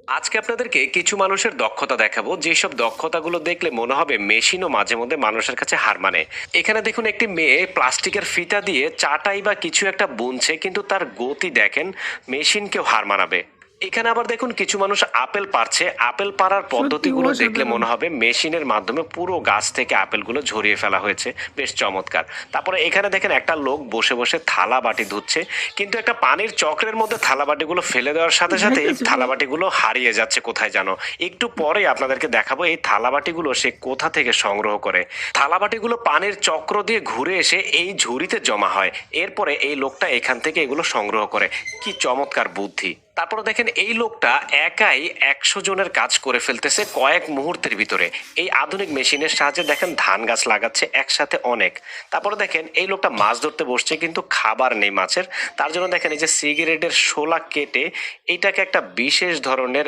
আজকে আপনাদেরকে কিছু মানুষের দক্ষতা দেখাবো, যেসব দক্ষতাগুলো দেখলে মনে হবে মেশিনও মাঝে মধ্যে মানুষের কাছে হার মানে। এখানে দেখুন, একটি মেয়ে প্লাস্টিকের ফিতা দিয়ে চাটাই বা কিছু একটা বুনছে, কিন্তু তার গতি দেখেন মেশিনকেও হার মানাবে। এখানে আবার দেখুন, কিছু মানুষ আপেল পাড়ছে। আপেল পাড়ার সত্যি পদ্ধতিগুলো দেখলে অসাধারণ। মনে হবে মেশিনের মাধ্যমে পুরো গাছ থেকে আপেলগুলো ঝরিয়ে ফেলা হয়েছে। বেশ চমৎকার। তারপরে এখানে দেখেন একটা লোক বসে বসে থালা বাটি ধুচ্ছে, কিন্তু একটা পানির চক্রের মধ্যে থালা বাটিগুলো ফেলে দেওয়ার সাথে সাথে এই দেখেছো? থালা বাটিগুলো হারিয়ে যাচ্ছে কোথায় জানো। একটু পরে আপনাদেরকে দেখাবো এই থালা বাটিগুলো সে কোথা থেকে সংগ্রহ করে। থালা বাটিগুলো পানির চক্র দিয়ে ঘুরে এসে এই ঝুড়িতে জমা হয়। এরপরে এই লোকটা এখান থেকে এগুলো সংগ্রহ করে। কি চমৎকার বুদ্ধি। তারপরে দেখেন এই লোকটা একাই 100 জনের কাজ করে ফেলতেছে কয়েক মুহূর্তের ভিতরে। এই আধুনিক মেশিনের সাহায্যে দেখেন ধান গাছ লাগাচ্ছে একসাথে অনেক। তারপরে দেখেন এই লোকটা মাছ ধরতে বসছে, কিন্তু খাবার নেই মাছের। তার জন্য দেখেন এই যে সিগারেটের শোলা কেটে এইটাকে একটা বিশেষ ধরনের